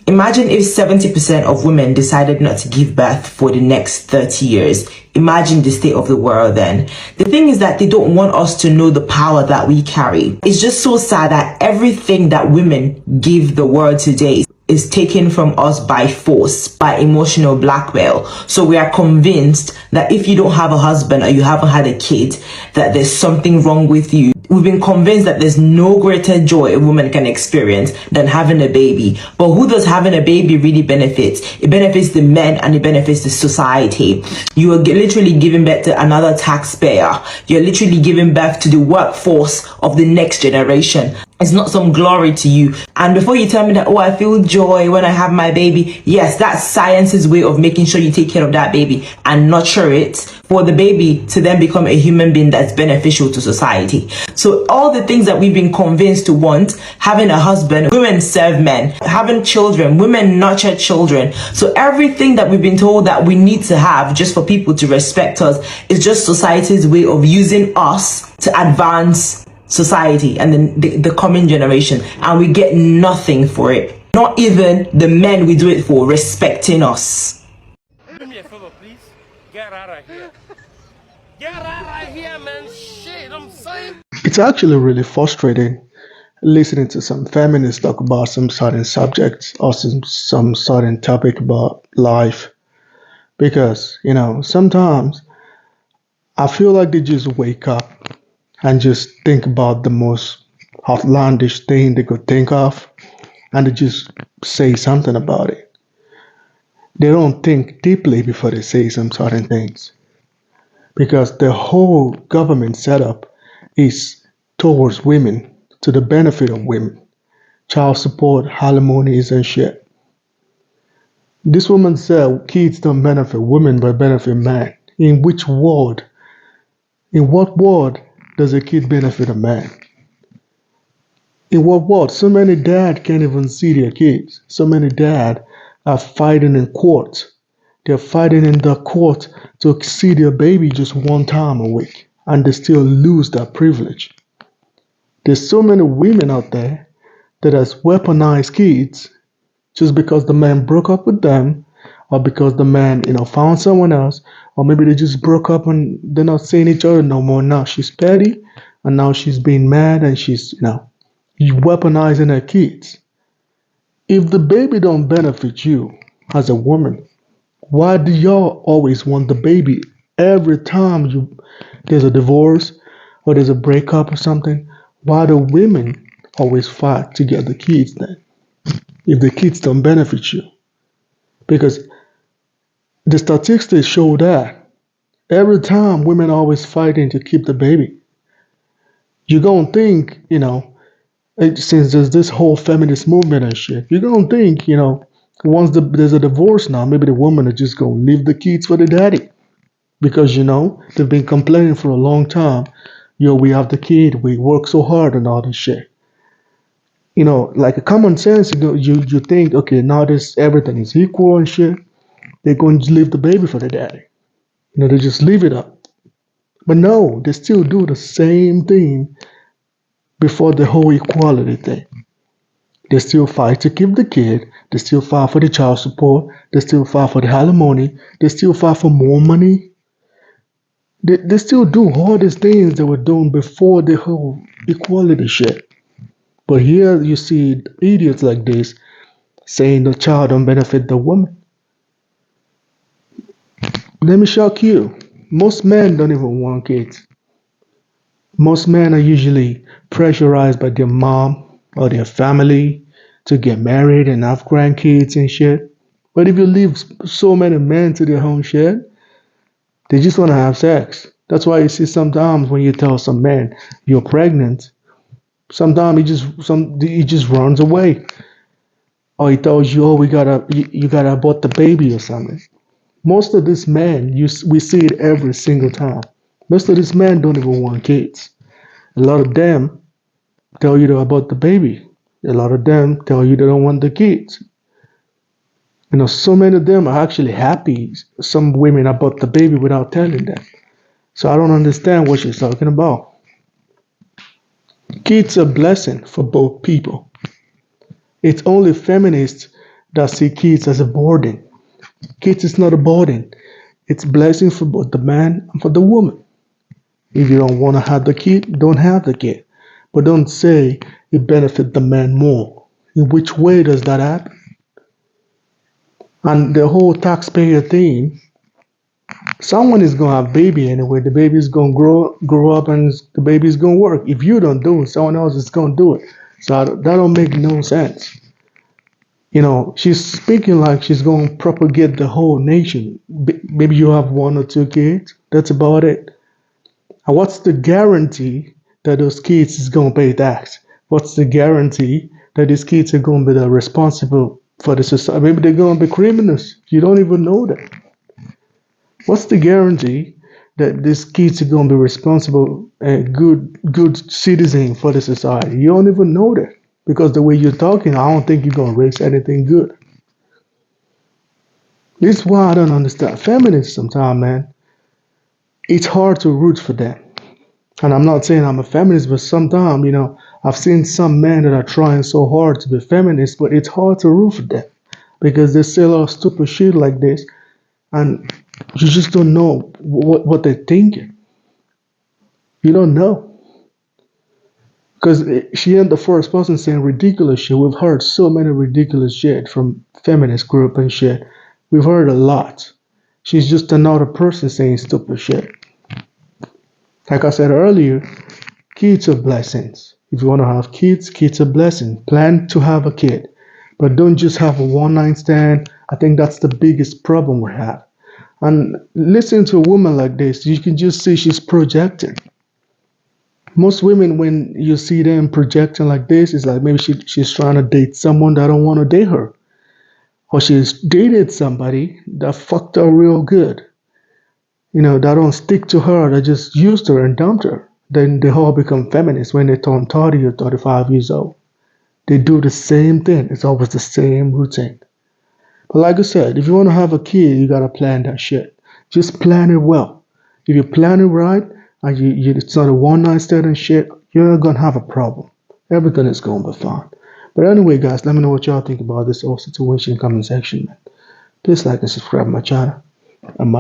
Imagine if 70% of women decided not to give birth for the next 30 years. Imagine the state of the world then. The thing is that they don't want us to know the power that we carry. It's just so sad that everything that women give the world today is taken from us by force, by emotional blackmail. So we are convinced that if you don't have a husband or you haven't had a kid, that there's something wrong with you. We've been convinced that there's no greater joy a woman can experience than having a baby. But who does having a baby really benefit? It benefits the men and it benefits the society. You are literally giving birth to another taxpayer. You're literally giving birth to the workforce of the next generation. It's not some glory to you. And before you tell me that, oh, I feel joy when I have my baby. Yes, that's science's way of making sure you take care of that baby and nurture it for the baby to then become a human being that's beneficial to society. So all the things that we've been convinced to want, having a husband, women serve men, having children, women nurture children. So everything that we've been told that we need to have just for people to respect us is just society's way of using us to advance society and then the coming generation, and we get nothing for it. Not even the men we do it for respecting us. Do me a favor, please. Get out of here. Get out of here, man. Shit, I'm saying. It's actually really frustrating listening to some feminists talk about some certain subjects or some certain topic about life, because sometimes I feel like they just wake up and just think about the most outlandish thing they could think of, and they just say something about it. They don't think deeply before they say some certain things, because the whole government setup is towards women, to the benefit of women. Child support, alimonies, and shit. This woman said kids don't benefit women but benefit men. In which world? In what world does a kid benefit a man? In what world? So many dads can't even see their kids. So many dads are fighting in court. They're fighting in the court to see their baby just one time a week, and they still lose that privilege. There's so many women out there that has weaponized kids just because the man broke up with them, or because the man, found someone else, or maybe they just broke up and they're not seeing each other no more. Now she's petty, and now she's being mad, and she's, weaponizing her kids. If the baby don't benefit you as a woman, why do y'all always want the baby? Every time there's a divorce or there's a breakup or something, why do women always fight to get the kids then? If the kids don't benefit you. Because the statistics show that every time women are always fighting to keep the baby. You're going to think, since there's this whole feminist movement and shit, you're going to think, once there's a divorce now, maybe the woman is just going to leave the kids for the daddy. Because, they've been complaining for a long time. We have the kid, we work so hard and all this shit. Like a common sense, you think, okay, now everything is equal and shit. They're going to leave the baby for the daddy. They just leave it up. But no, they still do the same thing before the whole equality thing. They still fight to keep the kid. They still fight for the child support. They still fight for the alimony. They still fight for more money. They still do all these things they were doing before the whole equality shit. But here you see idiots like this saying the child don't benefit the woman. Let me shock you. Most men don't even want kids. Most men are usually pressurized by their mom or their family to get married and have grandkids and shit. But if you leave so many men to their own shit, they just want to have sex. That's why you see sometimes when you tell some man you're pregnant, sometimes he just runs away. Or he tells you, oh, you gotta abort the baby or something. Most of these men, we see it every single time. Most of these men don't even want kids. A lot of them tell you about the baby. A lot of them tell you they don't want the kids. So many of them are actually happy, some women, about the baby without telling them. So I don't understand what she's talking about. Kids are a blessing for both people. It's only feminists that see kids as a burden. Kids is not a burden. It's a blessing for both the man and for the woman. If you don't want to have the kid, don't have the kid. But don't say it benefit the man more. In which way does that happen? And the whole taxpayer thing, someone is gonna have baby anyway. The baby's gonna grow up, and the baby's gonna work. If you don't do it, someone else is gonna do it. So that don't make no sense. She's speaking like she's gonna propagate the whole nation. Maybe you have one or two kids. That's about it. And what's the guarantee that those kids is gonna pay tax? What's the guarantee that these kids are gonna be the responsible for the society? Maybe they're gonna be criminals. You don't even know that. What's the guarantee that these kids are gonna be responsible and good citizen for the society? You don't even know that. Because the way you're talking, I don't think you're gonna raise anything good. This is why I don't understand feminists sometimes, man. It's hard to root for them. And I'm not saying I'm a feminist, but sometimes, I've seen some men that are trying so hard to be feminists, but it's hard to root for them because they say a lot of stupid shit like this, and you just don't know what they're thinking. You don't know. Because she ain't the first person saying ridiculous shit. We've heard so many ridiculous shit from feminist group and shit. We've heard a lot. She's just another person saying stupid shit. Like I said earlier, kids are blessings. If you want to have kids are blessings. Plan to have a kid. But don't just have a one-night stand. I think that's the biggest problem we have. And listening to a woman like this, you can just see she's projecting. Most women, when you see them projecting like this, it's like maybe she's trying to date someone that don't want to date her. Or she's dated somebody that fucked her real good. That don't stick to her, that just used her and dumped her. Then they all become feminists when they turn 30 or 35 years old. They do the same thing. It's always the same routine. But like I said, if you want to have a kid, you got to plan that shit. Just plan it well. If you plan it right, and it's not a one-night stand and shit, you're not going to have a problem. Everything is going to be fine. But anyway, guys, let me know what y'all think about this whole situation in the comment section, man. Please like and subscribe to my channel. And